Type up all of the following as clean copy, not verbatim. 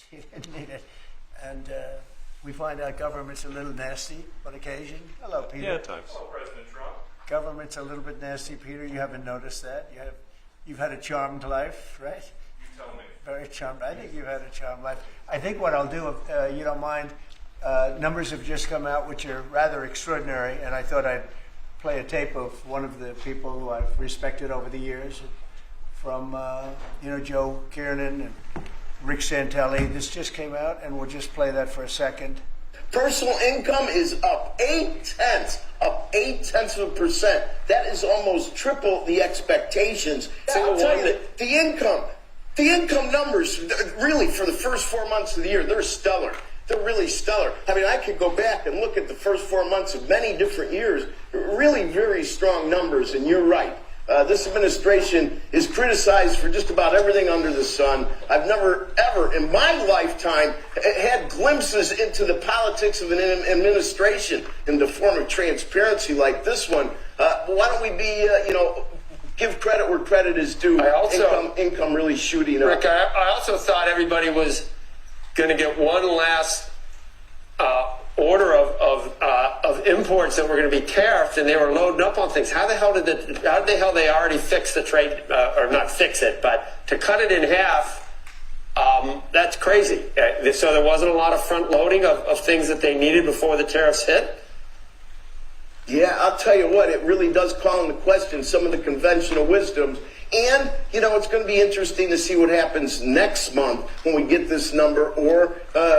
He didn't need it. And we find out government's a little nasty on occasion. Hello, Peter. Yeah, at times. Hello, President Trump. Government's a little bit nasty, Peter. You haven't noticed that. You've had a charmed life, right? You tell me. Very charmed. I think you've had a charmed life. I think what I'll do, if you don't mind, numbers have just come out which are rather extraordinary, and I thought I'd play a tape of one of the people who I've respected over the years, from Joe Kiernan and Rick Santelli. This just came out, and we'll just play that for a second. Personal income is up 0.8%. That is almost triple the expectations. I'll tell you that the income numbers, really, for the first 4 months of the year, they're stellar. They're really stellar. I mean, I could go back and look at the first 4 months of many different years. Really very strong numbers, and you're right. This administration is criticized for just about everything under the sun. I've never, ever in my lifetime had glimpses into the politics of an administration in the form of transparency like this one. Why don't we be, give credit where credit is due? Income really shooting up. Rick, I also thought everybody was going to get one last order of imports that were going to be tariffed, and they were loading up on things. How the hell did they already fix the trade, or not fix it, but to cut it in half? That's crazy. So there wasn't a lot of front loading of things that they needed before the tariffs hit. Yeah, I'll tell you what, it really does call into question some of the conventional wisdoms. And, it's going to be interesting to see what happens next month when we get this number, or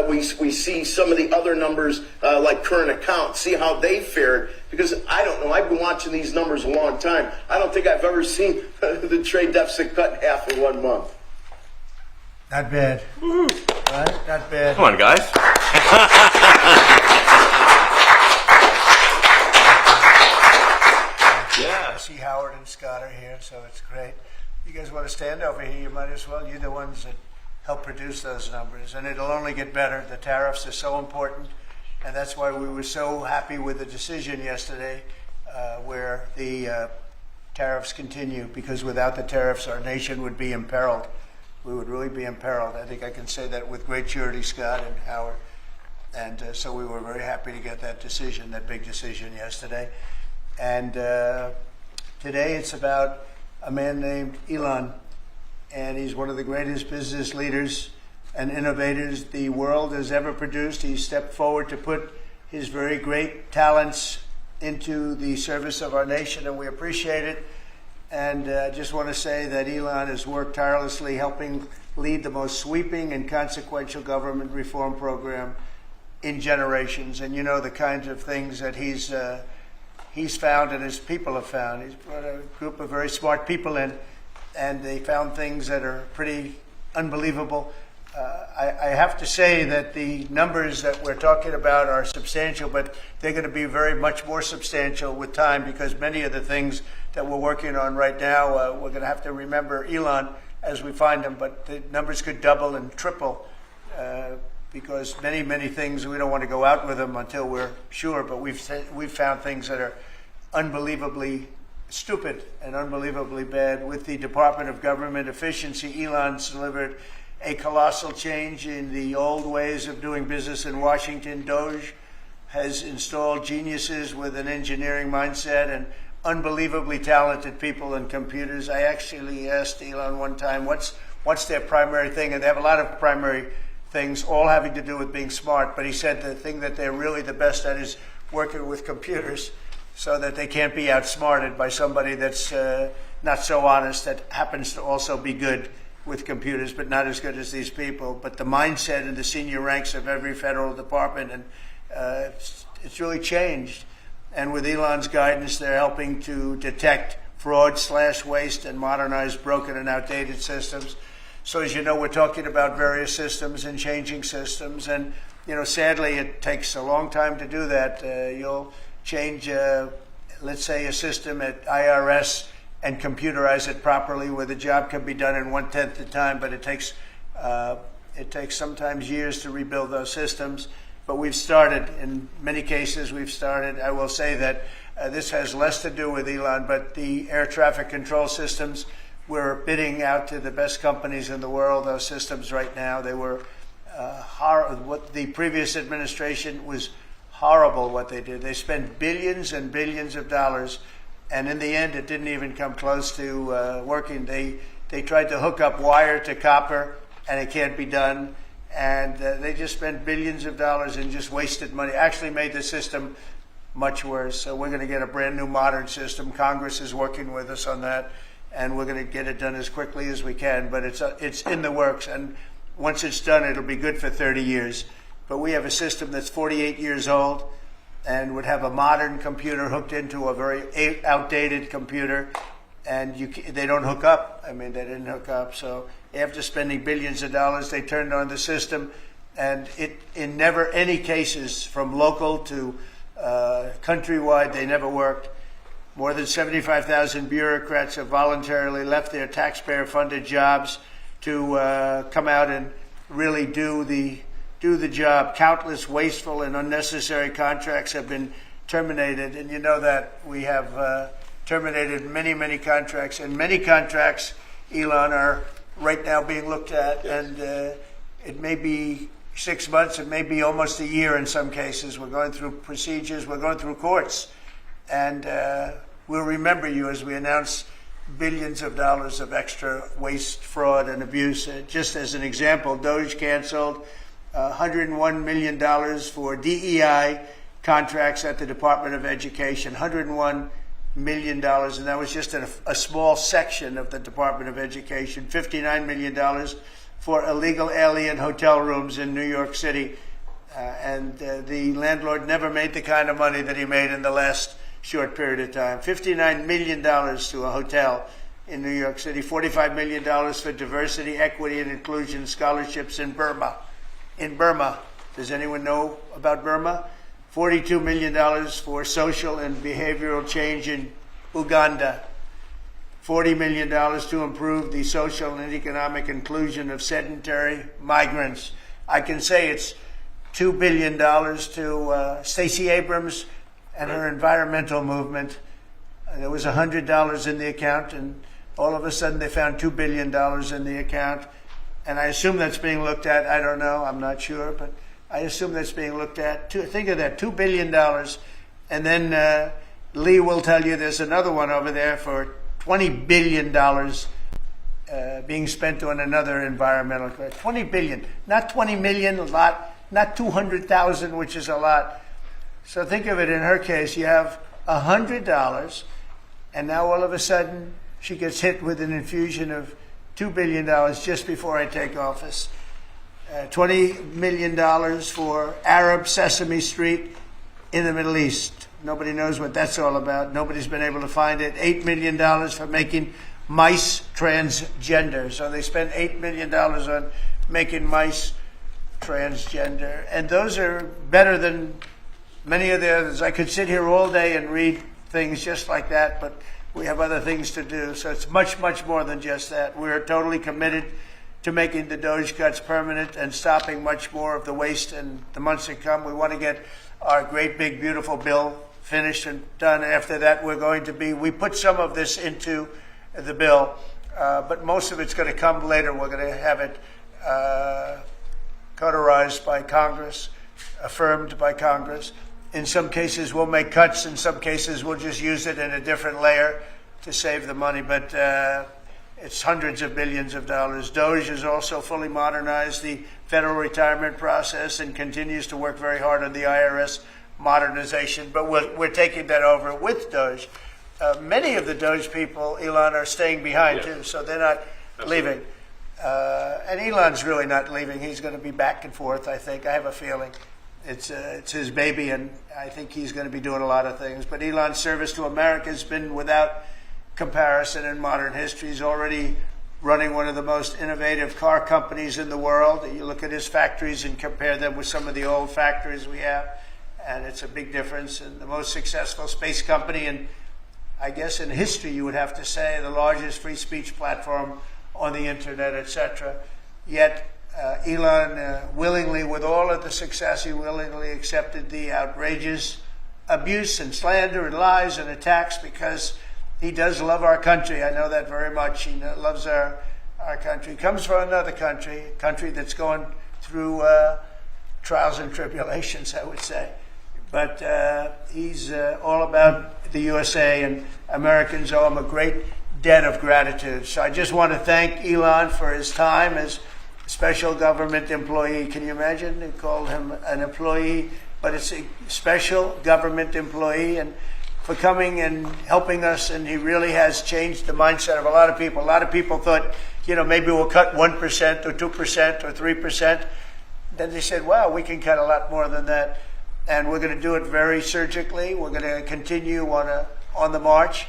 we see some of the other numbers like current accounts, see how they fared. Because I don't know, I've been watching these numbers a long time. I don't think I've ever seen the trade deficit cut in half in 1 month. Not bad. Woo-hoo. Right? Not bad. Come on, guys. Yeah. I see Howard and Scott are here, so it's great. You guys want to stand over here, you might as well. You're the ones that help produce those numbers, and it'll only get better. The tariffs are so important, and that's why we were so happy with the decision yesterday where the tariffs continue, because without the tariffs, our nation would be imperiled. We would really be imperiled. I think I can say that with great surety, Scott and Howard. And so we were very happy to get that decision, that big decision yesterday. And today it's about a man named Elon, and he's one of the greatest business leaders and innovators the world has ever produced. He stepped forward to put his very great talents into the service of our nation, and we appreciate it. And I just want to say that Elon has worked tirelessly helping lead the most sweeping and consequential government reform program in generations. And the kinds of things that he's found and his people have found. He's brought a group of very smart people in, and they found things that are pretty unbelievable. I have to say that the numbers that we're talking about are substantial, but they're going to be very much more substantial with time, because many of the things that we're working on right now, we're going to have to remember Elon as we find them, but the numbers could double and triple because many things, we don't want to go out with them until we're sure, but we've found things that are unbelievably stupid and unbelievably bad. With the Department of Government Efficiency, Elon's delivered a colossal change in the old ways of doing business in Washington. DOGE has installed geniuses with an engineering mindset and unbelievably talented people in computers. I actually asked Elon one time, what's their primary thing? And they have a lot of primary things, all having to do with being smart. But he said the thing that they're really the best at is working with computers, so that they can't be outsmarted by somebody that's not so honest, that happens to also be good with computers, but not as good as these people. But the mindset in the senior ranks of every federal department, and it's really changed. And with Elon's guidance, they're helping to detect fraud, slash waste, and modernize broken and outdated systems. So as you know, we're talking about various systems and changing systems. And, sadly, it takes a long time to do that. You'll change, let's say, a system at IRS and computerize it properly, where the job can be done in 1/10 the time, but it takes sometimes years to rebuild those systems. But we've started, in many cases we've started. I will say that this has less to do with Elon, but the air traffic control systems, we're bidding out to the best companies in the world, those systems right now. They were what the previous administration was horrible what they did. They spent billions and billions of dollars, and in the end, it didn't even come close to working. They tried to hook up wire to copper, and it can't be done. And they just spent billions of dollars and just wasted money. Actually made the system much worse. So we're going to get a brand new modern system. Congress is working with us on that, and we're going to get it done as quickly as we can. But it's in the works, and once it's done, it'll be good for 30 years. But we have a system that's 48 years old and would have a modern computer hooked into a very outdated computer, and they don't hook up. I mean, they didn't hook up. So after spending billions of dollars, they turned on the system, and in never any cases, from local to countrywide, they never worked. More than 75,000 bureaucrats have voluntarily left their taxpayer-funded jobs to come out and really do the job. Countless wasteful and unnecessary contracts have been terminated, and you know that we have terminated many, many contracts, and many contracts, Elon, are right now being looked at, and it may be 6 months, it may be almost a year in some cases. We're going through procedures, we're going through courts, and we'll remember you as we announce billions of dollars of extra waste, fraud, and abuse. Just as an example, DOGE canceled $101 million for DEI contracts at the Department of Education, $101 million, and that was just a small section of the Department of Education. $59 million for illegal alien hotel rooms in New York City, and the landlord never made the kind of money that he made in the last short period of time. $59 million to a hotel in New York City, $45 million for diversity, equity, and inclusion scholarships in Burma. In Burma, does anyone know about Burma? $42 million for social and behavioral change in Uganda. $40 million to improve the social and economic inclusion of sedentary migrants. I can say it's $2 billion to Stacey Abrams and her environmental movement. There was $100 in the account, and all of a sudden they found $2 billion in the account. And I assume that's being looked at. I don't know. I'm not sure, but I assume that's being looked at. Think of that, $2 billion. And then Lee will tell you there's another one over there for $20 billion being spent on another environmental. $20 billion, not 20 million, a lot, not 200,000, which is a lot. So think of it, in her case, you have $100, and now all of a sudden she gets hit with an infusion of $2 billion just before I take office. $20 million for Arab Sesame Street in the Middle East. Nobody knows what that's all about. Nobody's been able to find it. $8 million for making mice transgender. So they spent $8 million on making mice transgender. And those are better than many of the others. I could sit here all day and read things just like that, but we have other things to do. So it's much, much more than just that. We're totally committed to making the DOGE cuts permanent and stopping much more of the waste in the months to come. We want to get our great, big, beautiful bill finished and done. After that, we put some of this into the bill, but most of it's going to come later. We're going to have it cauterized by Congress, affirmed by Congress. In some cases, we'll make cuts. In some cases, we'll just use it in a different layer to save the money. But it's hundreds of billions of dollars. DOGE has also fully modernized the federal retirement process and continues to work very hard on the IRS modernization. But we're taking that over with DOGE. Many of the DOGE people, Elon, are staying behind too, so they're not leaving. And Elon's really not leaving. He's going to be back and forth, I think. I have a feeling. It's his baby, and I think he's going to be doing a lot of things. But Elon's service to America has been without comparison in modern history. He's already running one of the most innovative car companies in the world. You look at his factories and compare them with some of the old factories we have, and it's a big difference. And the most successful space company, and I guess in history you would have to say the largest free speech platform on the internet, etc. Yet Elon willingly, with all of the success, he willingly accepted the outrageous abuse and slander and lies and attacks because he does love our country. I know that very much. He loves our country. He comes from another country, a country that's going through trials and tribulations, I would say. But he's all about the USA, and Americans owe him a great debt of gratitude. So I just want to thank Elon for his time as special government employee. Can you imagine? They called him an employee, but it's a special government employee, and for coming and helping us. And he really has changed the mindset of a lot of people. A lot of people thought, you know, maybe we'll cut 1% or 2% or 3%. Then they said, wow, we can cut a lot more than that. And we're going to do it very surgically. We're going to continue on the march.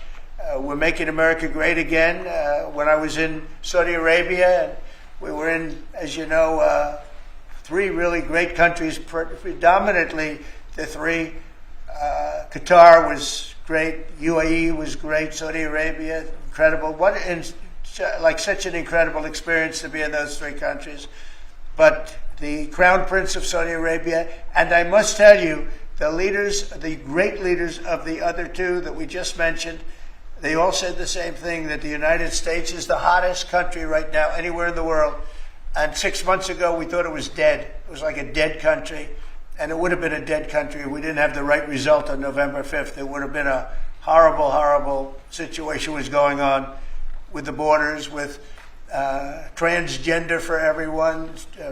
We're making America great again. When I was in Saudi Arabia, and we were in, as you know, 3 really great countries, predominantly the 3. Qatar was great, UAE was great, Saudi Arabia, incredible. Like such an incredible experience to be in those 3 countries. But the Crown Prince of Saudi Arabia, and I must tell you, the leaders, the great leaders of the other 2 that we just mentioned, they all said the same thing, that the United States is the hottest country right now anywhere in the world. And 6 months ago, we thought it was dead. It was like a dead country. And it would have been a dead country if we didn't have the right result on November 5th. It would have been a horrible, horrible situation was going on with the borders, with transgender for everyone,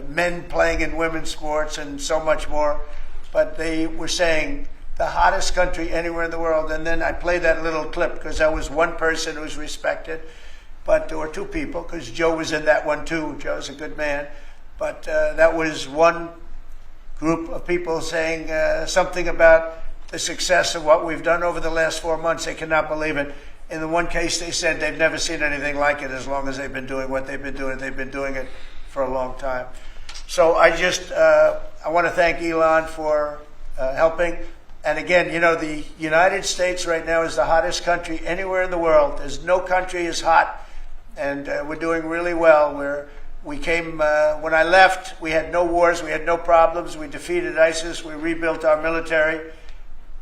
men playing in women's sports, and so much more. But they were saying the hottest country anywhere in the world. And then I played that little clip because that was one person who was respected, or 2 people, because Joe was in that one too. Joe's a good man. But that was one group of people saying something about the success of what we've done over the last 4 months. They cannot believe it. In the one case, they said they've never seen anything like it as long as they've been doing what they've been doing. They've been doing it for a long time. So I want to thank Elon for helping. And again, you know, the United States right now is the hottest country anywhere in the world. There's no country as hot, and we're doing really well. When I left, we had no wars, we had no problems. We defeated ISIS, we rebuilt our military,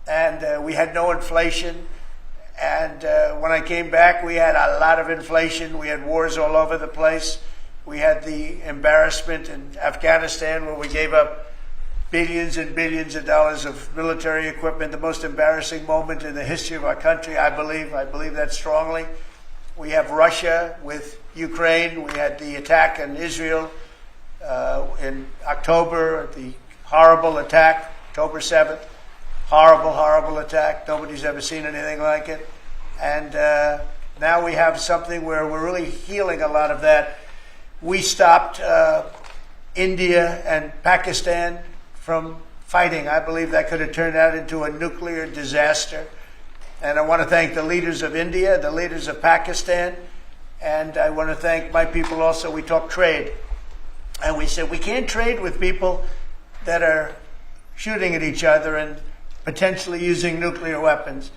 and we had no inflation. And when I came back, we had a lot of inflation. We had wars all over the place. We had the embarrassment in Afghanistan where we gave up billions and billions of dollars of military equipment, the most embarrassing moment in the history of our country, I believe. I believe that strongly. We have Russia with Ukraine. We had the attack in Israel in October, the horrible attack, October 7th. Horrible, horrible attack. Nobody's ever seen anything like it. And now we have something where we're really healing a lot of that. We stopped India and Pakistan from fighting. I believe that could have turned out into a nuclear disaster. And I want to thank the leaders of India, the leaders of Pakistan, and I want to thank my people also. We talked trade. And we said we can't trade with people that are shooting at each other and potentially using nuclear weapons.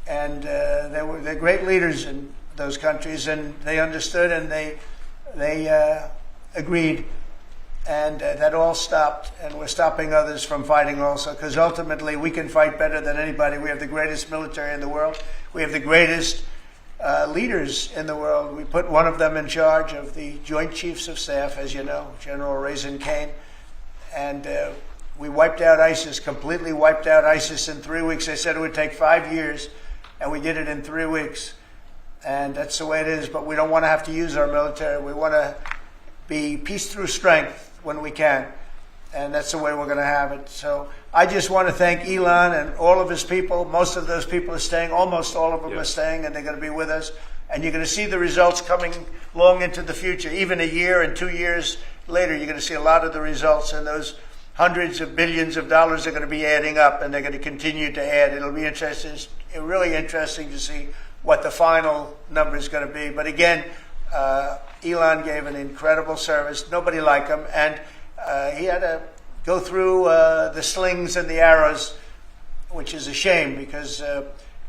And they're great leaders in those countries, and they understood, and they agreed. And that all stopped, and we're stopping others from fighting also, because ultimately we can fight better than anybody. We have the greatest military in the world. We have the greatest leaders in the world. We put one of them in charge of the Joint Chiefs of Staff, as you know, General Raisin Kane. And we wiped out ISIS, completely wiped out ISIS in 3 weeks. They said it would take 5 years, and we did it in 3 weeks. And that's the way it is, but we don't want to have to use our military. We want to be peace through strength when we can, and that's the way we're going to have it. So I just want to thank Elon and all of his people. Most of those people are staying, almost all of them are staying, and they're going to be with us. And you're going to see the results coming long into the future. Even a year and 2 years later, you're going to see a lot of the results, and those hundreds of billions of dollars are going to be adding up, and they're going to continue to add. It'll be interesting, really interesting to see what the final number is going to be. But again, Elon gave an incredible service. Nobody like him. And he had to go through the slings and the arrows, which is a shame because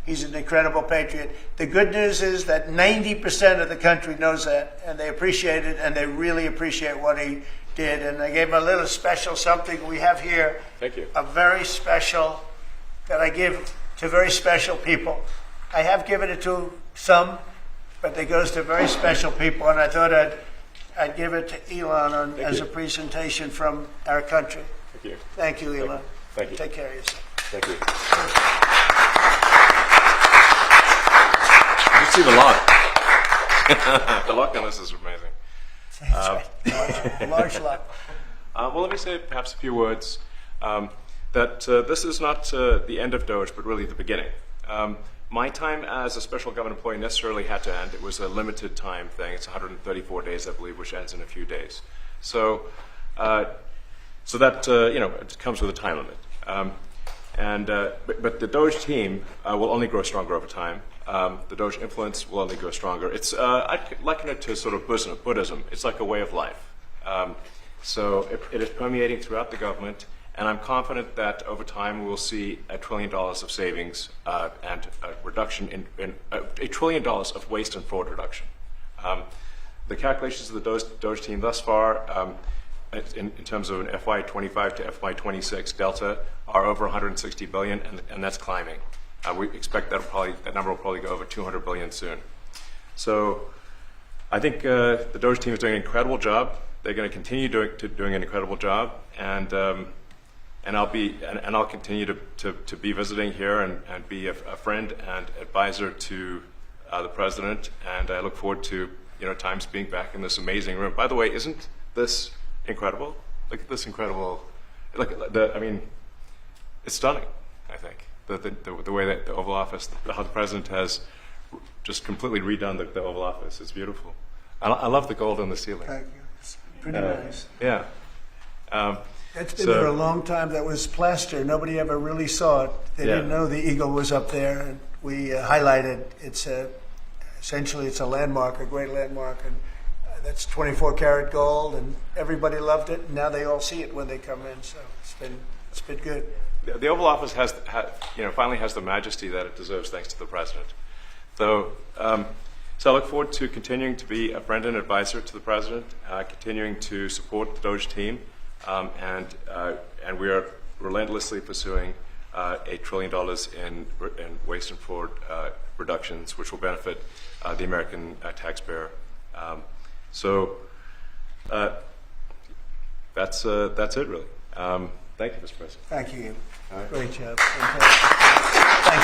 he's an incredible patriot. The good news is that 90% of the country knows that, and they appreciate it, and they really appreciate what he did. And I gave him a little special something we have here. Thank you. A very special, that I give to very special people. I have given it to some, but it goes to very special people, and I thought I'd I'd give it to Elon as a presentation from our country. Thank you. Thank you, Elon. Thank you. Take care of yourself. Thank you. You see the lock. The lock on this is amazing. That's right. Large lot. Well, let me say perhaps a few words that this is not the end of DOGE, but really the beginning. My time as a special government employee necessarily had to end. It was a limited time thing. It's 134 days, I believe, which ends in a few days. So that it comes with a time limit. But the DOGE team will only grow stronger over time. The DOGE influence will only grow stronger. I liken it to sort of Buddhism. It's like a way of life. So it is permeating throughout the government, and I'm confident that over time we will see $1 trillion of savings and a reduction in $1 trillion of waste and fraud reduction. The calculations of the DOGE team thus far, in terms of an FY25 to FY26 delta, are over 160 billion, and that's climbing. We expect that number will probably go over 200 billion soon. So I think the DOGE team is doing an incredible job. They're going to continue doing an incredible job, and I'll continue to be visiting here and be a friend and advisor to the president. And I look forward to times being back in this amazing room. By the way, isn't this incredible? Look at this incredible. It's stunning. I think the way that the Oval Office, how the president has just completely redone the Oval Office. It's beautiful. I love the gold on the ceiling. Thank you. It's pretty nice. Yeah. It's been there a long time. That was plaster. Nobody ever really saw it. They didn't know the eagle was up there. And we highlighted essentially it's a landmark, a great landmark. And that's 24-karat gold, and everybody loved it. And now they all see it when they come in. So it's been good. The Oval Office finally has the majesty that it deserves, thanks to the president. So I look forward to continuing to be a friend and advisor to the president, continuing to support the DOGE team, and we are relentlessly pursuing $8 trillion in waste and fraud reductions, which will benefit the American taxpayer. That's it, really. Thank you, Mr. President. Thank you. Right. Great job. Fantastic. Thank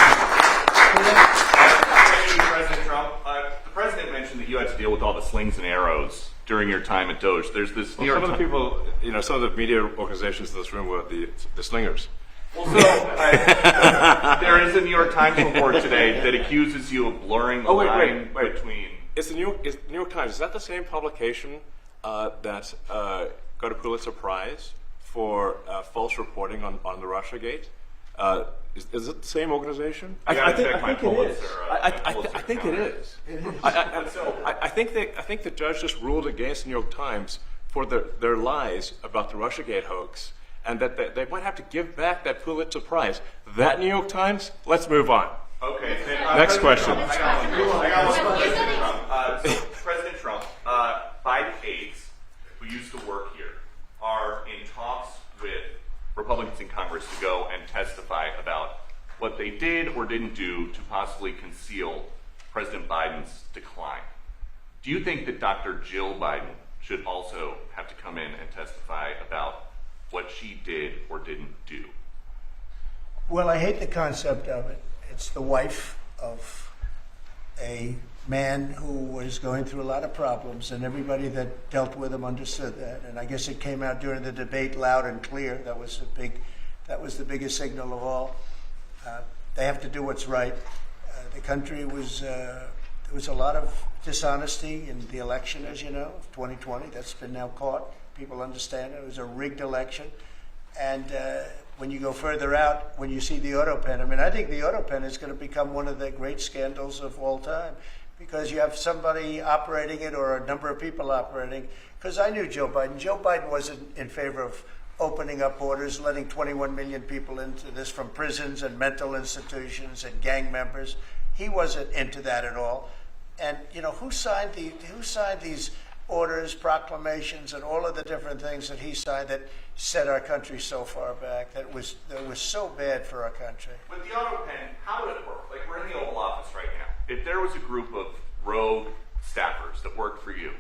you, President Trump. The president mentioned that you had to deal with all the slings and arrows during your time at DOGE. There's this New York some of the people, some of the media organizations in this room were the slingers. Well, so there is a New York Times report today that accuses you of blurring the line between. Is the New York Times, is that the same publication that got a Pulitzer Prize for false reporting on the Russiagate? Is it the same organization? I think it is. I think it is. I think the judge just ruled against the New York Times for their lies about the Russiagate hoax, and that they might have to give back that Pulitzer Prize. That New York Times? Let's move on. Okay. Next question. President Trump, Biden aides who used to work here are in talks with Republicans in Congress to go and testify about what they did or didn't do to possibly conceal President Biden's decline. Do you think that Dr. Jill Biden should also have to come in and testify about what she did or didn't do? Well, I hate the concept of it. It's the wife of a man who was going through a lot of problems, and everybody that dealt with him understood that. And I guess it came out during the debate loud and clear. That was the biggest signal of all. They have to do what's right. The country was there was a lot of dishonesty in the election, as you know, of 2020. That's been now caught. People understand it was a rigged election. And when you go further out, when you see the auto pen, I think the auto pen is going to become one of the great scandals of all time, because you have somebody operating it or a number of people operating. Because I knew Joe Biden. Joe Biden wasn't in favor of opening up borders, letting 21 million people into this from prisons and mental institutions and gang members. He wasn't into that at all. And who signed these orders, proclamations, and all of the different things that he signed that set our country so far back, that was so bad for our country? With the auto pen, how would it work? Like, we're in the Oval Office right now. If there was a group of rogue staffers that worked for you,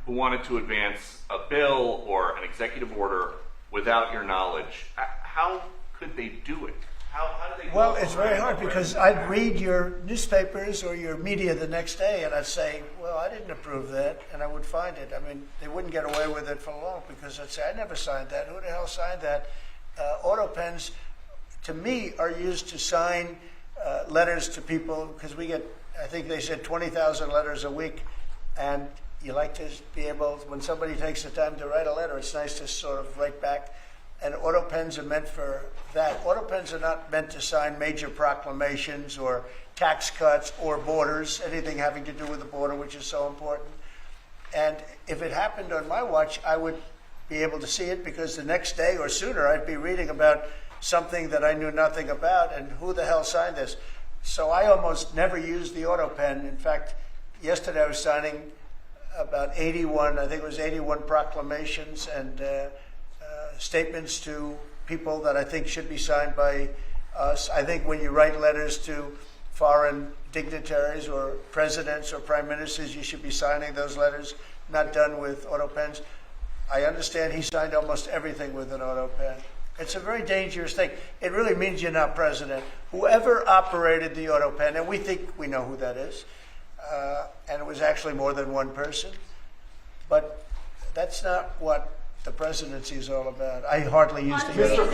who wanted to advance a bill or an executive order without your knowledge, how could they do it? How do they do Well, it? it's very hard because I'd read your newspapers or your media the next day and I'd say, well, I didn't approve that, and I would find it. I mean, they wouldn't get away with it for long because I'd say, I never signed that. Who the hell signed that? Auto pens, to me, are used to sign letters to people because we get, I think they said 20,000 letters a week, and you like to be able, when somebody takes the time to write a letter, it's nice to sort of write back. And auto pens are meant for that. Auto pens are not meant to sign major proclamations or tax cuts or borders, anything having to do with the border, which is so important. And if it happened on my watch, I would be able to see it because the next day or sooner I'd be reading about something that I knew nothing about and who the hell signed this. So I almost never used the auto pen. In fact, yesterday I was signing about 81, I think it was 81 proclamations and statements to people that I think should be signed by us. I think when you write letters to foreign dignitaries or presidents or prime ministers, you should be signing those letters, not done with auto pens. I understand he signed almost everything with an auto pen. It's a very dangerous thing. It really means you're not president. Whoever operated the auto pen, and we think we know who that is, and it was actually more than one person, but that's not what the presidency is all about. I hardly used to use it. Are you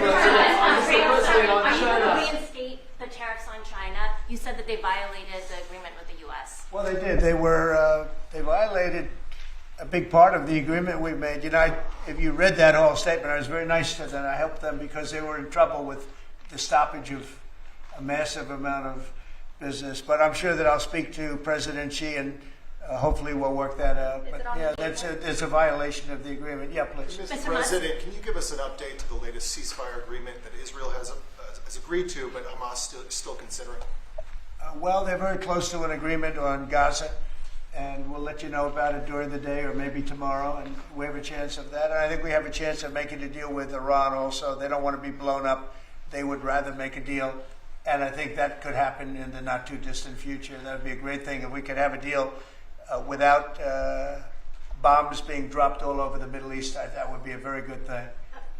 going to reinstate the tariffs on China? You said that they violated the agreement with the U.S. Well, they did. They violated a big part of the agreement we made. You know, if you read that whole statement, I was very nice to them. I helped them because they were in trouble with the stoppage of a massive amount of business. But I'm sure that I'll speak to President Xi and hopefully we'll work that out. But yeah, it's a violation of the agreement. Yeah, please. Mr. President, can you give us an update to the latest ceasefire agreement that Israel has agreed to, but Hamas still considering? Well, they're very close to an agreement on Gaza, and we'll let you know about it during the day or maybe tomorrow, and we have a chance of that. And I think we have a chance of making a deal with Iran also. They don't want to be blown up. They would rather make a deal, and I think that could happen in the not-too-distant future. That would be a great thing if we could have a deal without bombs being dropped all over the Middle East. That would be a very good thing.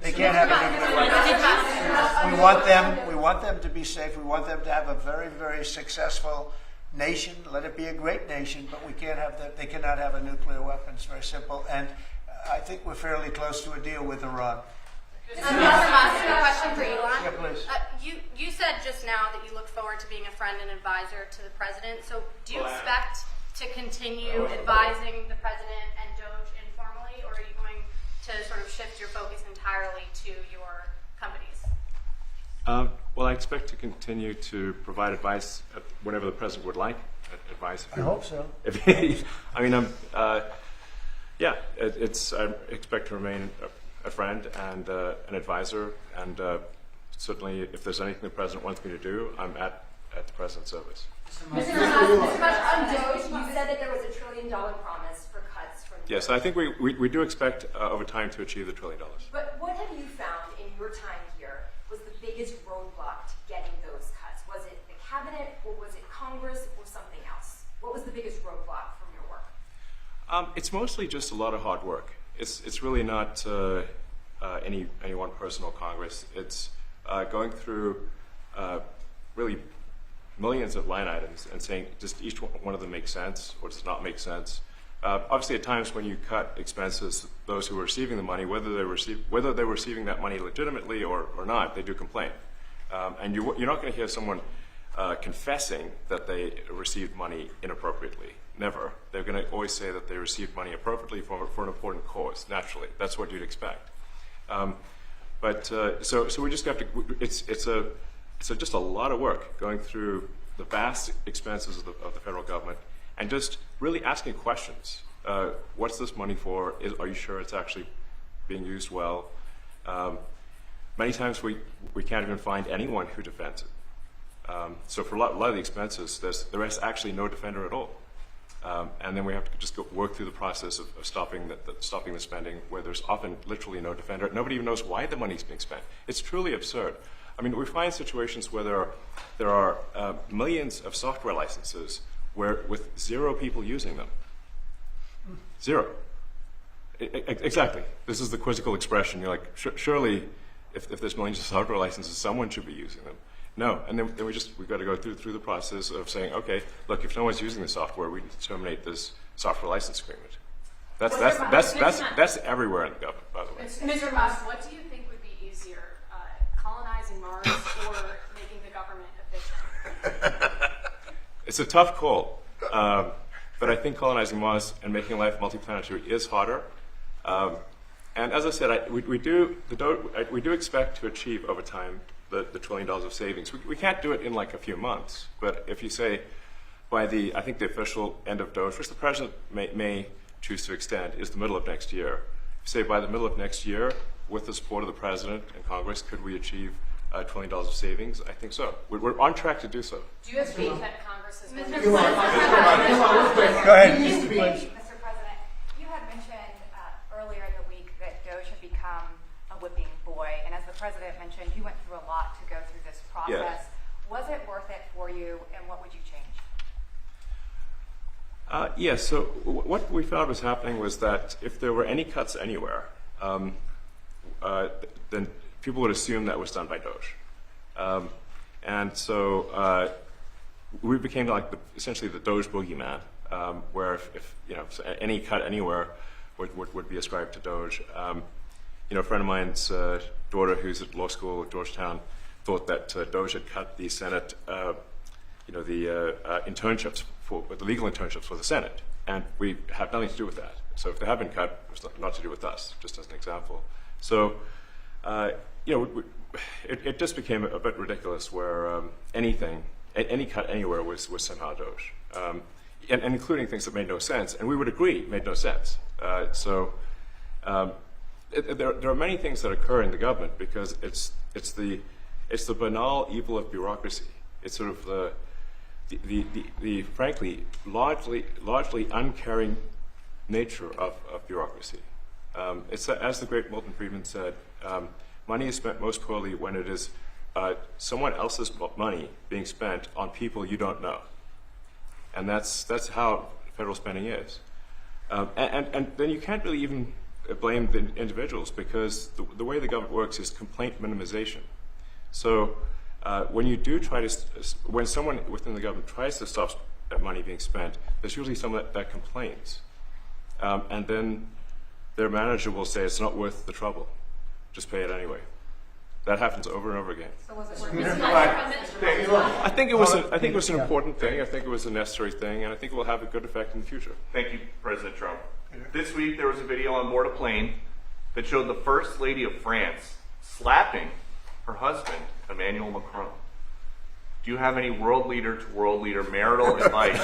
They can't have a nuclear weapon. We want them to be safe. We want them to have a very, very successful nation. Let it be a great nation, but we can't have that. They cannot have a nuclear weapon. It's very simple. And I think we're fairly close to a deal with Iran. Mr. Musk, a question for Elon. Yeah, please. You said just now that you look forward to being a friend and advisor to the president. So do you expect to continue advising the president and DOGE informally, or are you going to sort of shift your focus entirely to your companies? Well, I expect to continue to provide advice whenever the president would like advice. I hope so. I mean, yeah, I expect to remain a friend and an advisor, and certainly if there's anything the president wants me to do, I'm at the president's service. Mr. Musk, on DOGE, you said that there was $1 trillion promise for cuts from DOGE. Yes, I think we do expect over time to achieve the $1 trillion. But what have you found in your time here was the biggest roadblock to getting those cuts? Was it the cabinet, or was it Congress, or something else? What was the biggest roadblock from your work? It's mostly just a lot of hard work. It's really not any one person or Congress. It's going through really millions of line items and saying just each one of them makes sense or does not make sense. Obviously, at times when you cut expenses, those who are receiving the money, whether they're receiving that money legitimately or not, they do complain. And you're not going to hear someone confessing that they received money inappropriately. Never. They're going to always say that they received money appropriately for an important cause. Naturally, that's what you'd expect. So we just have to. It's just a lot of work going through the vast expenses of the federal government and just really asking questions. What's this money for? Are you sure it's actually being used well? Many times we can't even find anyone who defends it. So for a lot of the expenses, there is actually no defender at all. And then we have to just work through the process of stopping the spending, where there's often literally no defender. Nobody even knows why the money's being spent. It's truly absurd. I mean, we find situations where there are millions of software licenses with 0 people using them. 0. Exactly. This is the quizzical expression. You're like, surely, if there's millions of software licenses, someone should be using them. No, and then we've got to go through the process of saying, okay, look, if no one's using the software, we need to terminate this software license agreement. That's everywhere in the government, by the way. Mr. Musk, what do you think would be easier, colonizing Mars or making the government efficient? It's a tough call, but I think colonizing Mars and making life multiplanetary is harder. And as I said, we do expect to achieve over time the $1 trillion of savings. We can't do it in like a few months, but if you say by I think the official end of DOGE, which the president may choose to extend, is the middle of next year. Say by the middle of next year, with the support of the president and Congress, could we achieve $1 trillion of savings? I think so. We're on track to do so. Do you have faith that Congress is going to Go ahead. Mr. President, you had mentioned earlier in the week that DOGE had become a whipping boy, and as the president mentioned, you went through a lot to go through this process. Yes. Was it worth it for you, and what would you change? Yes, so what we found was happening was that if there were any cuts anywhere, then people would assume that was done by DOGE. And so we became like essentially the DOGE boogeyman, where if any cut anywhere would be ascribed to DOGE. A friend of mine's daughter, who's at law school at Georgetown, thought that DOGE had cut the Senate, internships the legal internships for the Senate, and we have nothing to do with that. So if they have been cut, it's not to do with us, just as an example. So, it just became a bit ridiculous where any cut anywhere was somehow DOGE, and including things that made no sense, and we would agree made no sense. There are many things that occur in the government because it's the banal evil of bureaucracy. It's sort of the frankly largely uncaring nature of bureaucracy. It's as the great Milton Friedman said, money is spent most poorly when it is someone else's money being spent on people you don't know, and that's how federal spending is. And then you can't really even blame the individuals because the way the government works is complaint minimization. So when you do when someone within the government tries to stop that money being spent, there's usually someone that complains. And then their manager will say, it's not worth the trouble. Just pay it anyway. That happens over and over again. So was it worth it? I think it was an important thing. I think it was a necessary thing, and I think it will have a good effect in the future. Thank you, President Trump. This week there was a video on board a plane that showed the First Lady of France slapping her husband, Emmanuel Macron. Do you have any world leader to world leader marital advice?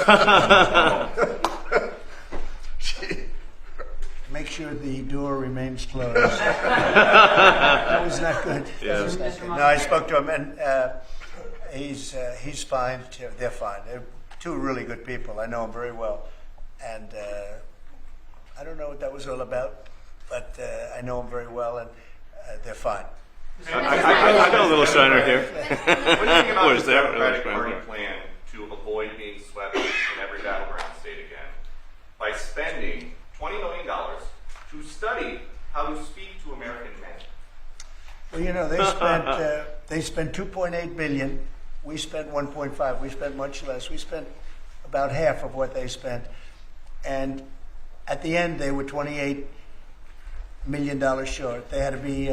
Make sure the door remains closed. That was not good. Yes. No, I spoke to him, and he's fine. They're fine. They're two really good people. I know them very well, and I don't know what that was all about, but I know them very well, and they're fine. I got a little shiner here. What do you think about the Democratic Party plan to avoid being swept in every battleground state again by spending $20 million to study how to speak to American men? Well, they spent $2.8 billion. We spent 1.5. We spent much less. We spent about half of what they spent, and at the end they were $28 million short. They had to be.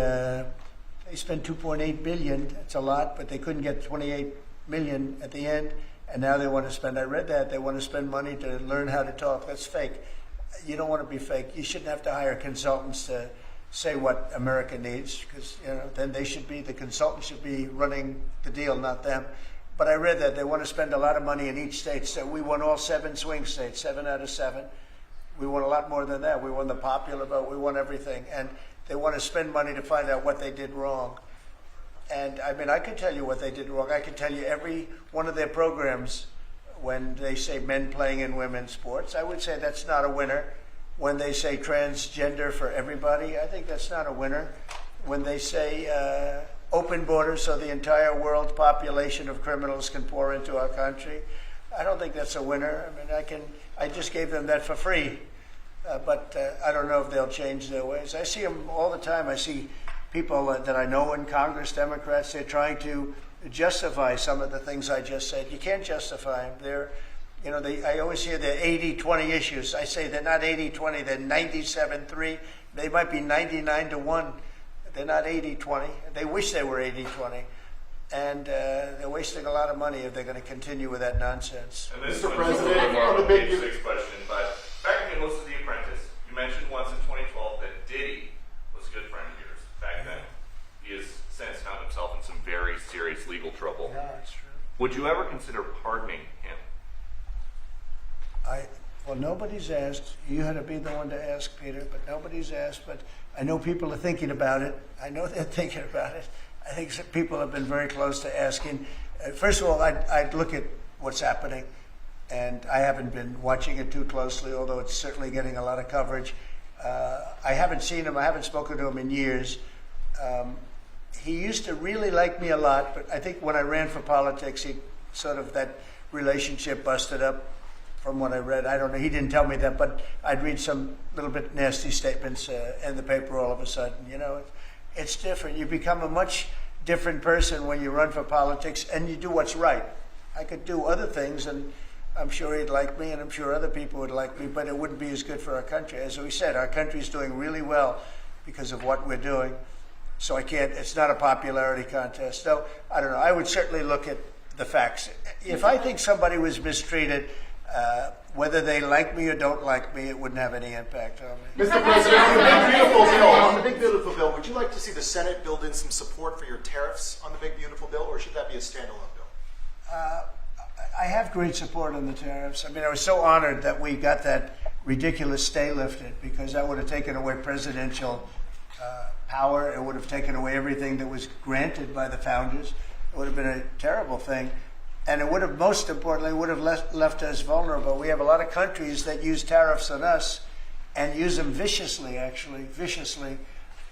They spent $2.8 billion. It's a lot, but they couldn't get $28 million at the end, and now they want to spend. I read that they want to spend money to learn how to talk. That's fake. You don't want to be fake. You shouldn't have to hire consultants to say what America needs, because then the consultants should be running the deal, not them. But I read that they want to spend a lot of money in each state. So we won all 7 swing states, 7 out of 7. We won a lot more than that. We won the popular vote. We won everything, and they want to spend money to find out what they did wrong. And I mean, I can tell you what they did wrong. I can tell you every one of their programs. When they say men playing in women's sports, I would say that's not a winner. When they say transgender for everybody, I think that's not a winner. When they say open borders so the entire world's population of criminals can pour into our country, I don't think that's a winner. I mean, I just gave them that for free. but I don't know if they'll change their ways. I see them all the time. I see people that I know in Congress, Democrats, they're trying to justify some of the things I just said. You can't justify them. They're, you know, I always hear they're 80-20 issues. I say they're not 80-20, they're 97-3. They might be 99-1. They're not 80-20. They wish they were 80-20. And they're wasting a lot of money if they're going to continue with that nonsense. And this Mr. was President, a more on the big- page 6 question, but back when you hosted The Apprentice, you mentioned once in 2012 that Diddy was a good friend of yours back then. He has since found himself in some very serious legal trouble. No, it's true. Would you ever consider pardoning him? Well, nobody's asked. You had to be the one to ask, Peter, but nobody's asked. But I know people are thinking about it. I know they're thinking about it. I think some people have been very close to asking. First of all, I'd look at what's happening, and I haven't been watching it too closely, although it's certainly getting a lot of coverage. I haven't seen him. I haven't spoken to him in years. He used to really like me a lot, but I think when I ran for politics, he sort of, that relationship busted up. From what I read, I don't know. He didn't tell me that, but I'd read some little bit nasty statements in the paper all of a sudden. You know, it's different. You become a much different person when you run for politics and you do what's right. I could do other things, and I'm sure he'd like me, and I'm sure other people would like me, but it wouldn't be as good for our country. As we said, our country's doing really well because of what we're doing. So I can't. It's not a popularity contest. So I don't know. I would certainly look at the facts. If I think somebody was mistreated, whether they like me or don't like me, it wouldn't have any impact on me. Mr. President, on the big beautiful bill, would you like to see the Senate build in some support for your tariffs on the big beautiful bill, or should that be a standalone bill? I have great support on the tariffs. I mean, I was so honored that we got that ridiculous stay lifted, because that would have taken away presidential power. It would have taken away everything that was granted by the founders. It would have been a terrible thing. And it would have, most importantly, would have left us vulnerable. We have a lot of countries that use tariffs on us and use them viciously, actually, viciously.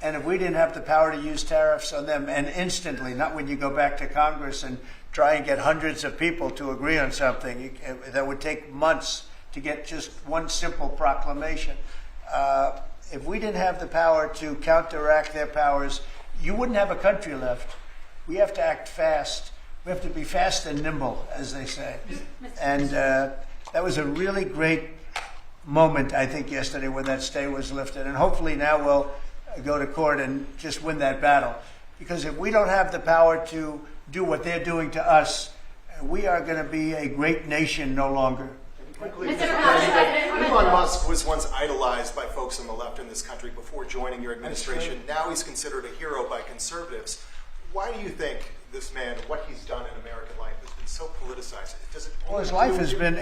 And if we didn't have the power to use tariffs on them, and instantly, not when you go back to Congress and try and get hundreds of people to agree on something, that would take months to get just one simple proclamation. If we didn't have the power to counteract their powers, you wouldn't have a country left. We have to act fast. We have to be fast and nimble, as they say. And that was a really great moment, I think, yesterday when that stay was lifted. And hopefully now we'll go to court and just win that battle. Because if we don't have the power to do what they're doing to us, we are going to be a great nation no longer. Quickly, Mr. President, Elon Musk was once idolized by folks on the left in this country before joining your administration. Now he's considered a hero by conservatives. Why do you think this man, what he's done in American life, has been so politicized? Does it? Well, his life has been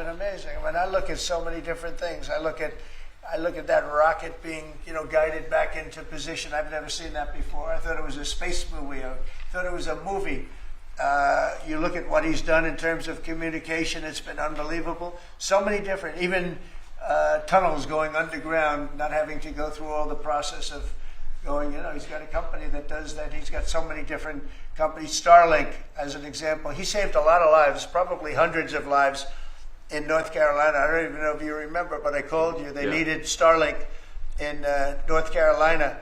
amazing. I mean, I look at so many different things. I look at that rocket being, guided back into position. I've never seen that before. I thought it was a space movie. I thought it was a movie. You look at what he's done in terms of communication. It's been unbelievable. So many different, even tunnels going underground, not having to go through all the process of going, he's got a company that does that. He's got so many different companies. Starlink, as an example. He saved a lot of lives, probably hundreds of lives in North Carolina. I don't even know if you remember, but I called you. They needed Starlink in North Carolina.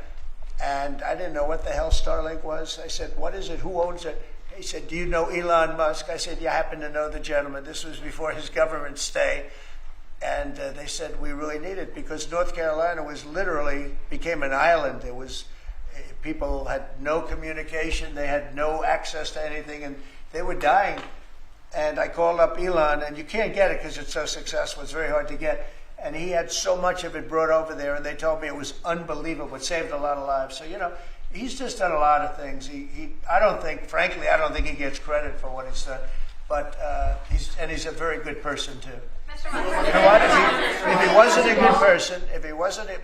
And I didn't know what the hell Starlink was. I said, what is it? Who owns it? He said, do you know Elon Musk? I said, yeah, I happen to know the gentleman. This was before his government stay. And they said, we really need it, because North Carolina was literally became an island. It was, people had no communication. They had no access to anything, and they were dying. And I called up Elon, and you can't get it because it's so successful. It's very hard to get. And he had so much of it brought over there, and they told me it was unbelievable. It saved a lot of lives. So, he's just done a lot of things. I don't think he gets credit for what he's done. But he's a very good person, too. Mr. Musk. You know what? If he wasn't a good person,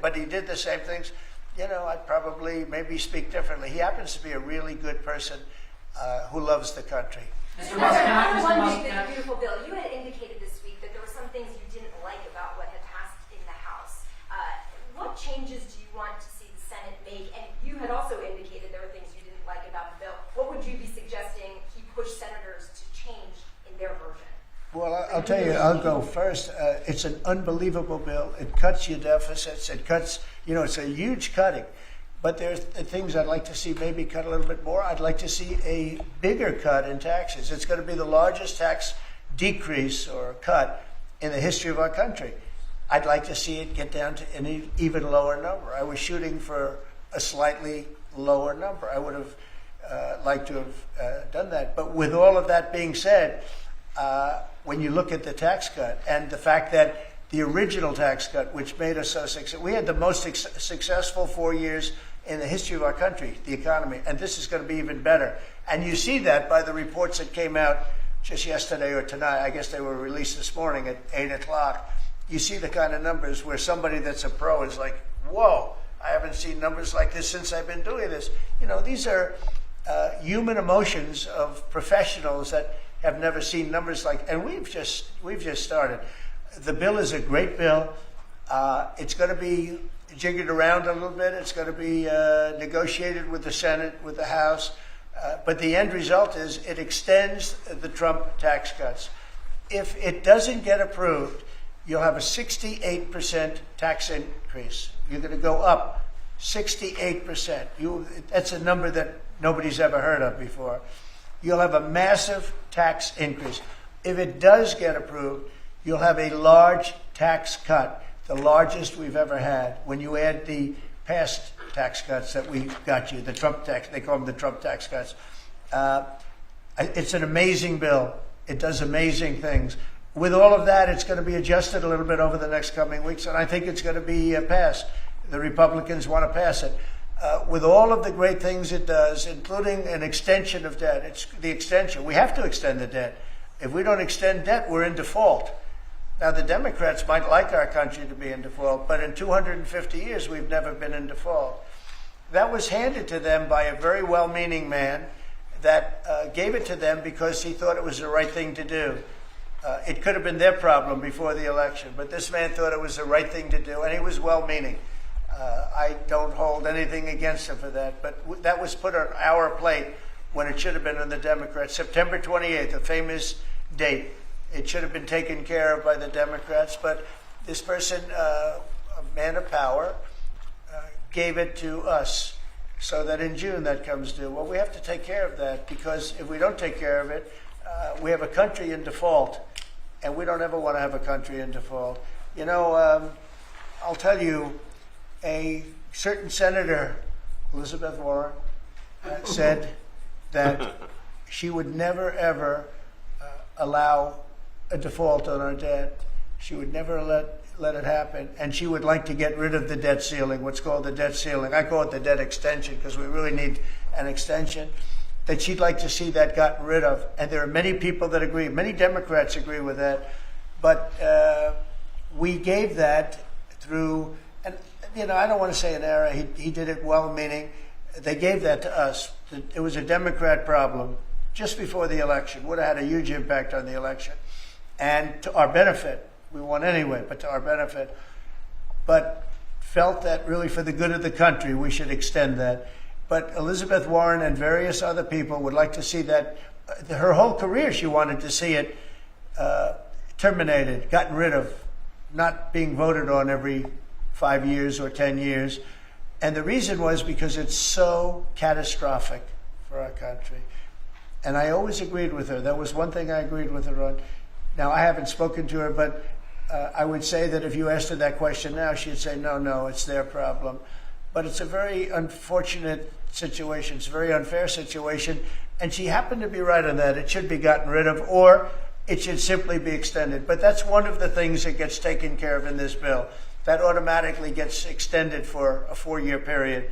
but he did the same things, I'd probably maybe speak differently. He happens to be a really good person who loves the country. Mr. Musk, big beautiful bill. You had indicated this week that there were some things you didn't like about what had passed in the House. What changes do you want to see the Senate make? And you had also indicated there were things you didn't like about the bill. What would you be suggesting he push senators to change in their version? Well, I'll tell you, I'll go first. It's an unbelievable bill. It cuts your deficits. It cuts, it's a huge cutting. But there's things I'd like to see maybe cut a little bit more. I'd like to see a bigger cut in taxes. It's going to be the largest tax decrease or cut in the history of our country. I'd like to see it get down to an even lower number. I was shooting for a slightly lower number. I would have liked to have done that. But with all of that being said, when you look at the tax cut and the fact that the original tax cut, which made us so successful, we had the most successful 4 years in the history of our country, the economy, and this is going to be even better. And you see that by the reports that came out just yesterday or tonight. I guess they were released this morning at 8 o'clock. You see the kind of numbers where somebody that's a pro is like, whoa, I haven't seen numbers like this since I've been doing this. These are human emotions of professionals that have never seen numbers like, and we've just started. The bill is a great bill. It's going to be jiggered around a little bit. It's going to be negotiated with the Senate, with the House. But the end result is it extends the Trump tax cuts. If it doesn't get approved, you'll have a 68% tax increase. You're going to go up 68%. That's a number that nobody's ever heard of before. You'll have a massive tax increase. If it does get approved, you'll have a large tax cut, the largest we've ever had. When you add the past tax cuts that we got you, the Trump tax, they call them the Trump tax cuts. It's an amazing bill. It does amazing things. With all of that, it's going to be adjusted a little bit over the next coming weeks, and I think it's going to be passed. The Republicans want to pass it. With all of the great things it does, including an extension of debt, it's the extension. We have to extend the debt. If we don't extend debt, we're in default. Now, the Democrats might like our country to be in default, but in 250 years, we've never been in default. That was handed to them by a very well-meaning man that gave it to them because he thought it was the right thing to do. It could have been their problem before the election, but this man thought it was the right thing to do, and he was well-meaning. I don't hold anything against him for that, but that was put on our plate when it should have been on the Democrats. September 28th, a famous date. It should have been taken care of by the Democrats, but this person, a man of power, gave it to us so that in June that comes due. Well, we have to take care of that because if we don't take care of it, we have a country in default, and we don't ever want to have a country in default. I'll tell you, a certain senator, Elizabeth Warren, said that she would never, ever allow a default on our debt. She would never let it happen. And she would like to get rid of the debt ceiling, what's called the debt ceiling. I call it the debt extension because we really need an extension. That she'd like to see that gotten rid of. And there are many people that agree. Many Democrats agree with that. But we gave that through, and I don't want to say an error. He did it well-meaning. They gave that to us. It was a Democrat problem just before the election. Would have had a huge impact on the election. And to our benefit, we won anyway, but to our benefit. But felt that really for the good of the country, we should extend that. But Elizabeth Warren and various other people would like to see that. Her whole career, she wanted to see it terminated, gotten rid of, not being voted on every 5 years or 10 years. And the reason was because it's so catastrophic for our country. And I always agreed with her. That was one thing I agreed with her on. Now, I haven't spoken to her, but I would say that if you asked her that question now, she'd say, no, it's their problem. But it's a very unfortunate situation. It's a very unfair situation. And she happened to be right on that. It should be gotten rid of, or it should simply be extended. But that's one of the things that gets taken care of in this bill. That automatically gets extended for a 4-year period,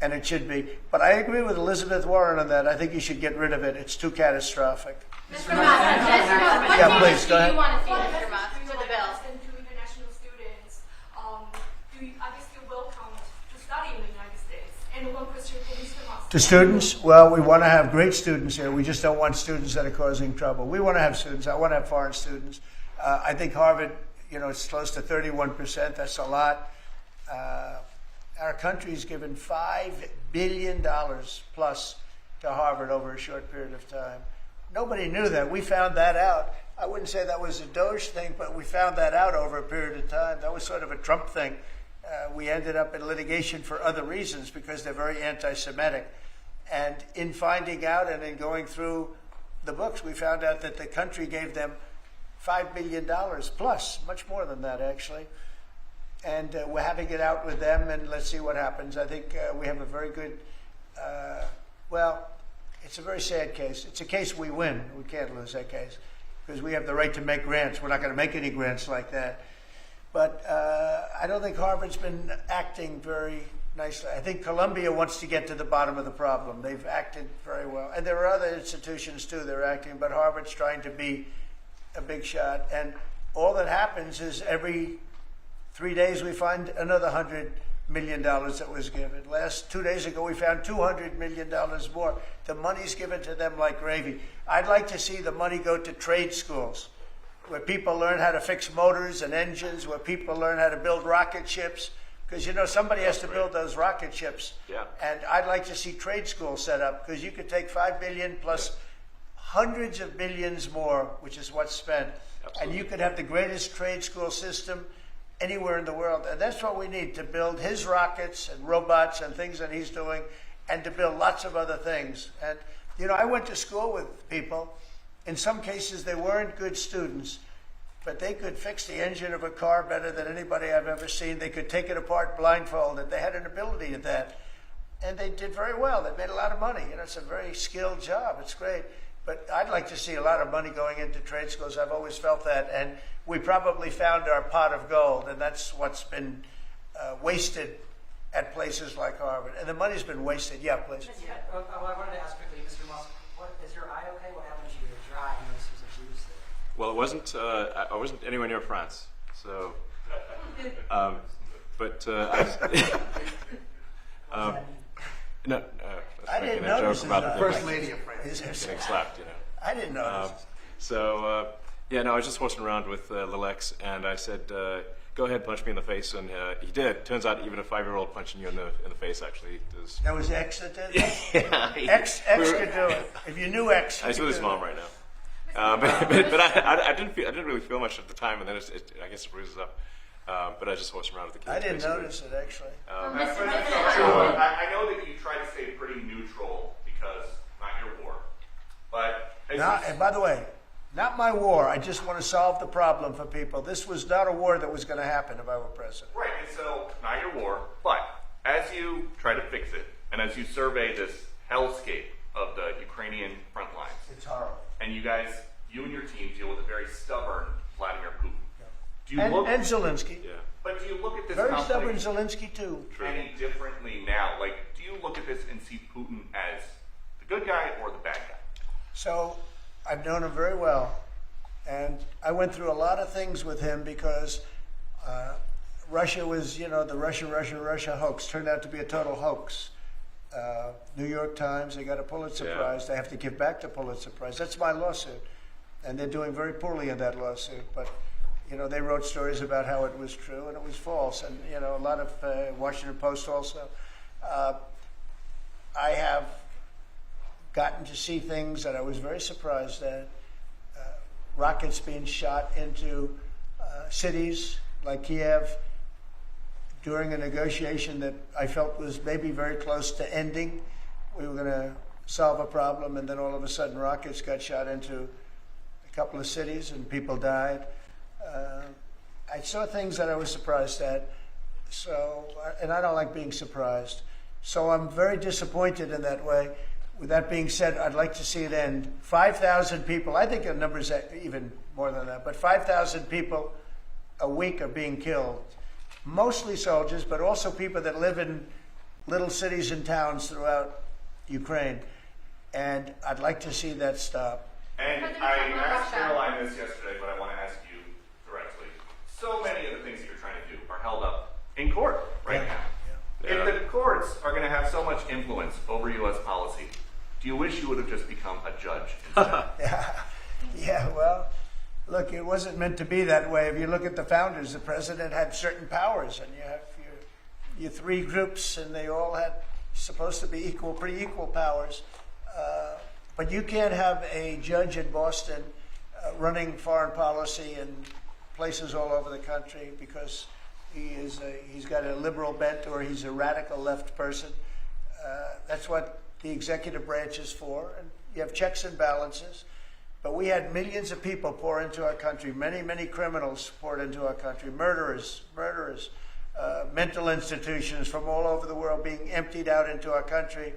and it should be. But I agree with Elizabeth Warren on that. I think you should get rid of it. It's too catastrophic. Mr. Musk, what Yeah, please, go ahead. do you want to see, Mr. Musk, to the bill? And to international students, I guess you welcome to study in the United States. And one question for Mr. Musk. To students, well, we want to have great students here. We just don't want students that are causing trouble. We want to have students. I want to have foreign students. I think Harvard, it's close to 31%. That's a lot. Our country's given $5 billion plus to Harvard over a short period of time. nobody knew that. We found that out. I wouldn't say that was a DOGE thing, but we found that out over a period of time. That was sort of a Trump thing. We ended up in litigation for other reasons because they're very anti-Semitic. And in finding out and in going through the books, we found out that the country gave them $5 billion plus, much more than that actually. And we're having it out with them, and let's see what happens. I think we have a very good, well, it's a very sad case. It's a case we win. We can't lose that case because we have the right to make grants. We're not going to make any grants like that. But I don't think Harvard's been acting very nicely. I think Columbia wants to get to the bottom of the problem. They've acted very well. And there are other institutions, too, that are acting, but Harvard's trying to be a big shot. And all that happens is every 3 days we find another $100 million that was given. 2 days ago, we found $200 million more. The money's given to them like gravy. I'd like to see the money go to trade schools, where people learn how to fix motors and engines, where people learn how to build rocket ships. Because, you know, somebody has to build those rocket ships. Yeah. And I'd like to see trade schools set up, because you could take $5 billion plus hundreds of billions more, which is what's spent. Absolutely. And you could have the greatest trade school system anywhere in the world. And that's what we need, to build his rockets and robots and things that he's doing, and to build lots of other things. And, you know, I went to school with people. In some cases, they weren't good students, but they could fix the engine of a car better than anybody I've ever seen. They could take it apart blindfolded. They had an ability at that. And they did very well. They made a lot of money. You know, it's a very skilled job. It's great. But I'd like to see a lot of money going into trade schools. I've always felt that. And we probably found our pot of gold, and that's what's been wasted at places like Harvard. And the money's been wasted. Yeah, please. Yeah. Well, I wanted to ask quickly, Mr. Musk, is your eye okay? What happened to your eye? I noticed there's a bruise there. Well, it wasn't. I wasn't anywhere near France, so. No. I didn't notice about the First Lady of France. getting slapped, you know. I didn't notice. Yeah, no, I was just horsing around with Lilex, and I said, "Go ahead, punch me in the face," and he did. Turns out, even a 5-year-old punching you in the face actually does. That was X that did that? Yeah, X could do it. If you knew X, He's with his mom right now. But I didn't really feel much at the time, and then I guess it bruises up. But I just horsed around with the kids. I didn't basically. notice it actually. I know that you try to stay pretty neutral because not your war, but And by the way, not my war. I just want to solve the problem for people. This was not a war that was going to happen if I were president. right, and so not your war, but as you try to fix it, and as you survey this hellscape of the Ukrainian front lines, It's horrible. and you and your team deal with a very stubborn Vladimir Putin. Do you And look? Zelensky. Yeah. But do you look at this Very stubborn conflict Zelensky too. any differently now? Like, do you look at this and see Putin as the good guy or the bad guy? So I've known him very well. And I went through a lot of things with him because Russia was, you know, the Russia hoax turned out to be a total hoax. New York Times, they got a Pulitzer Yeah. Prize. They have to give back the Pulitzer Prize. That's my lawsuit. And they're doing very poorly in that lawsuit. But, you know, they wrote stories about how it was true and it was false. And, you know, a lot of Washington Post also. I have gotten to see things that I was very surprised at. Rockets being shot into cities like Kiev during a negotiation that I felt was maybe very close to ending. We were going to solve a problem, and then all of a sudden rockets got shot into a couple of cities and people died. I saw things that I was surprised at. So, and I don't like being surprised. So I'm very disappointed in that way. With that being said, I'd like to see it end. 5,000 people, I think the number's even more than that, but 5,000 people a week are being killed. Mostly soldiers, but also people that live in little cities and towns throughout Ukraine. And I'd like to see that stop. And I asked Caroline this yesterday, but I want to ask you directly. So many of the things that you're trying to do are held up in court right now. Yeah. If the courts are going to have so much influence over U.S. policy, do you wish you would have just become a judge instead? Yeah, well, look, it wasn't meant to be that way. If you look at the founders, the president had certain powers, and you have your three groups, and they all had supposed to be pretty equal powers. But you can't have a judge in Boston running foreign policy in places all over the country because he's got a liberal bent or he's a radical left person. That's what the executive branch is for. And you have checks and balances. But we had millions of people pour into our country, many criminals poured into our country, murderers, mental institutions from all over the world being emptied out into our country.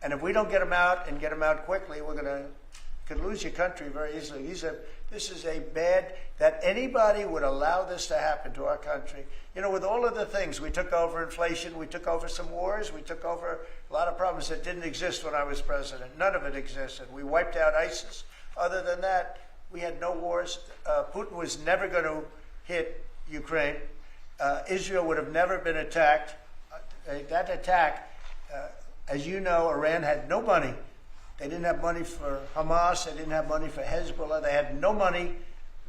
And if we don't get them out and get them out quickly, we're could lose your country very easily. This is a bad, that anybody would allow this to happen to our country. You know, with all of the things, we took over inflation, we took over some wars, we took over a lot of problems that didn't exist when I was president. None of it existed. We wiped out ISIS. Other than that, we had no wars. Putin was never going to hit Ukraine. Israel would have never been attacked. That attack, as you know, Iran had no money. They didn't have money for Hamas. They didn't have money for Hezbollah. They had no money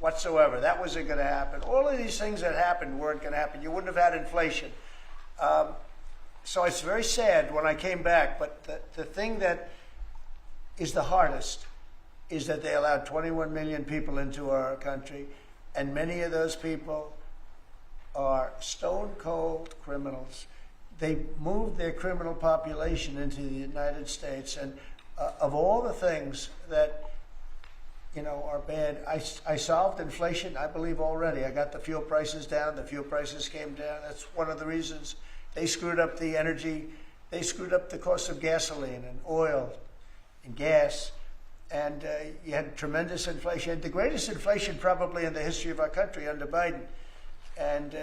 whatsoever. That wasn't going to happen. All of these things that happened weren't going to happen. You wouldn't have had inflation. So it's very sad when I came back. But the thing that is the hardest is that they allowed 21 million people into our country, and many of those people are stone-cold criminals. They moved their criminal population into the United States, and of all the things that, you know, are bad, I solved inflation, I believe, already. I got the fuel prices down. The fuel prices came down. That's one of the reasons. They screwed up the energy. They screwed up the cost of gasoline and oil and gas. And you had tremendous inflation, the greatest inflation probably in the history of our country under Biden. And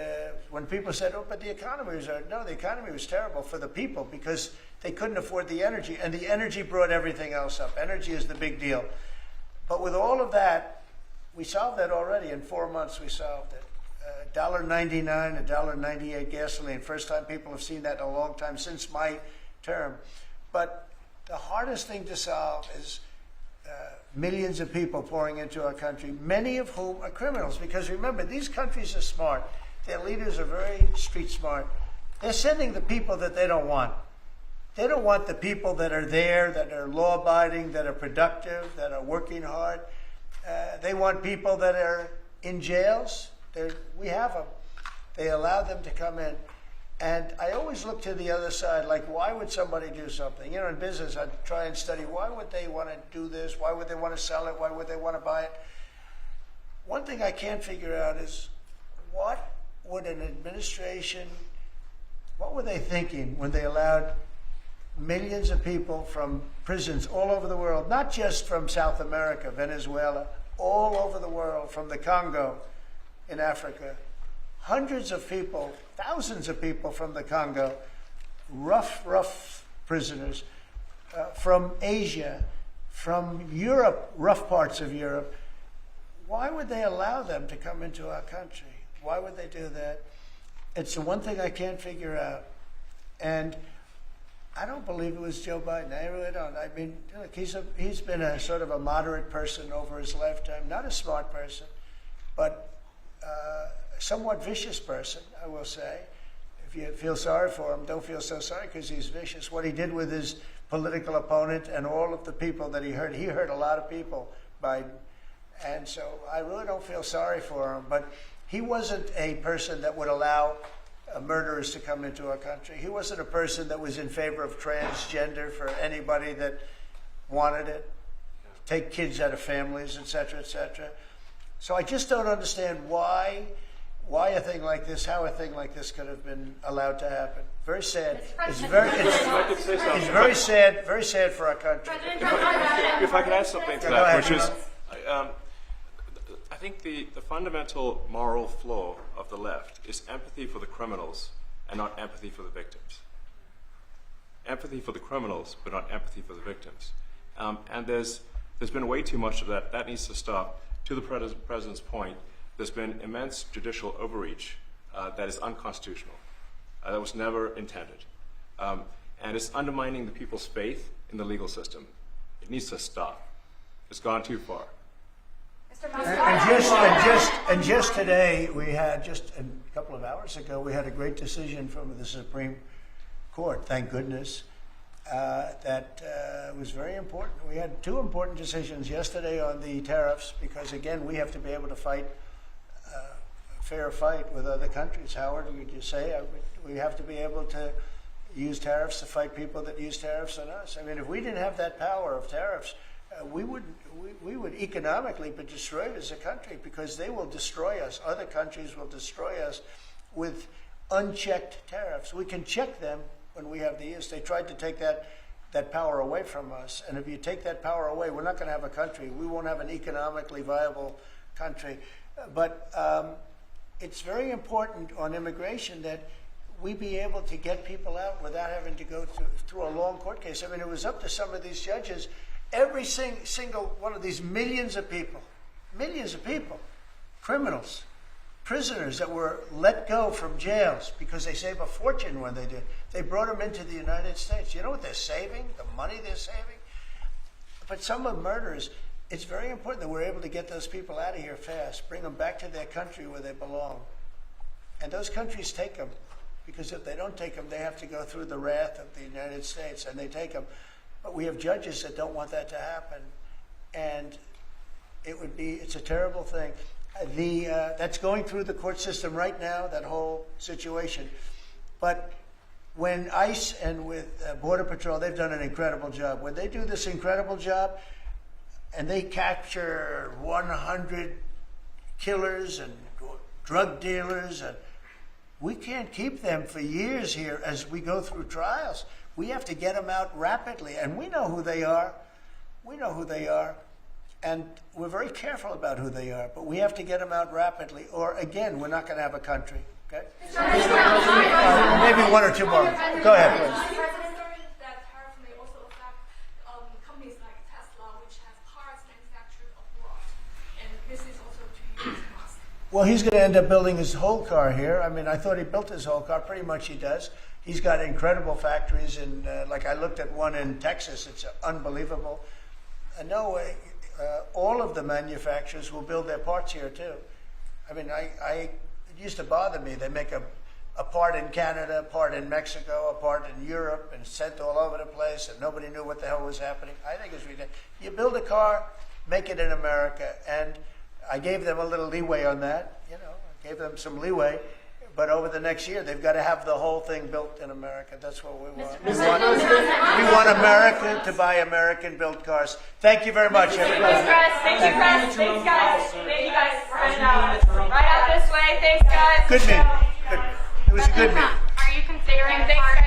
when people said, oh, but the economy was, no, the economy was terrible for the people because they couldn't afford the energy. And the energy brought everything else up. Energy is the big deal. But with all of that, we solved that already. In 4 months, we solved it. $1.99, $1.98 gasoline. First time people have seen that in a long time since my term. But the hardest thing to solve is millions of people pouring into our country, many of whom are criminals. Because remember, these countries are smart. Their leaders are very street smart. They're sending the people that they don't want. They don't want the people that are there, that are law-abiding, that are productive, that are working hard. They want people that are in jails. We have them. They allow them to come in. And I always look to the other side, like, why would somebody do something? You know, in business, I try and study, why would they want to do this? Why would they want to sell it? Why would they want to buy it? One thing I can't figure out is, what would an administration, what were they thinking when they allowed millions of people from prisons all over the world, not just from South America, Venezuela, all over the world, from the Congo in Africa, hundreds of people, thousands of people from the Congo, rough prisoners, from Asia, from Europe, rough parts of Europe. Why would they allow them to come into our country? Why would they do that? It's the one thing I can't figure out. And I don't believe it was Joe Biden. I really don't. I mean, look, he's been a sort of a moderate person over his lifetime, not a smart person, but somewhat vicious person, I will say. If you feel sorry for him, don't feel so sorry because he's vicious. What he did with his political opponent and all of the people that he hurt a lot of people, Biden. And so I really don't feel sorry for him. But he wasn't a person that would allow murderers to come into our country. He wasn't a person that was in favor of transgender for anybody that wanted it, take kids out of families, et cetera, et cetera. So I just don't understand why a thing like this, how a thing like this could have been allowed to happen. Very sad. It's very sad for our country. If I could add something to that, which is, I think the fundamental moral flaw of the left is empathy for the criminals and not empathy for the victims. Empathy for the criminals, but not empathy for the victims. And there's been way too much of that. That needs to stop. To the president's point, there's been immense judicial overreach that is unconstitutional. That was never intended. And it's undermining the people's faith in the legal system. It needs to stop. It's gone too far. And just today, we had, just a couple of hours ago, we had a great decision from the Supreme Court, thank goodness, that was very important. We had two important decisions yesterday on the tariffs because, again, we have to be able to fight a fair fight with other countries. Howard, would you say we have to be able to use tariffs to fight people that use tariffs on us? I mean, if we didn't have that power of tariffs, we would economically be destroyed as a country because they will destroy us. Other countries will destroy us with unchecked tariffs. We can check them when we have the use. They tried to take that power away from us. And if you take that power away, we're not going to have a country. We won't have an economically viable country. But it's very important on immigration that we be able to get people out without having to go through a long court case. I mean, it was up to some of these judges. Every single one of these millions of people, criminals, prisoners that were let go from jails because they save a fortune when they did. They brought them into the United States. You know what they're saving? The money they're saving? But some of the murderers, it's very important that we're able to get those people out of here fast, bring them back to their country where they belong. And those countries take them, because if they don't take them, they have to go through the wrath of the United States, and they take them. But we have judges that don't want that to happen. And it's a terrible thing. That's going through the court system right now, that whole situation. But when ICE and with Border Patrol, they've done an incredible job. When they do this incredible job and they capture 100 killers and drug dealers, and we can't keep them for years here as we go through trials. We have to get them out rapidly, and we know who they are. We know who they are. And we're very careful about who they are, but we have to get them out rapidly, or again, we're not going to have a country. Okay? Maybe one or two more. Go ahead, please. That tariff may also affect companies like Tesla, which has parts manufactured abroad, and this is also to use Musk. Well, he's going to end up building his whole car here. I mean, I thought he built his whole car. Pretty much he does. He's got incredible factories, and like I looked at one in Texas. It's unbelievable. No way. All of the manufacturers will build their parts here too. I mean, it used to bother me. They make a part in Canada, a part in Mexico, a part in Europe, and sent all over the place, and nobody knew what the hell was happening. I think it's ridiculous. You build a car, make it in America, and I gave them a little leeway on that. You know, I gave them some leeway. But over the next year, they've got to have the whole thing built in America. That's what we want. We want America to buy American-built cars. Thank you very much, everybody. Thanks, guys. Thank you, guys. Thanks, guys. Thank you, guys. We're heading out. Right out this way. Thanks, guys. Good meeting. Good. It was a good meeting. Are you considering part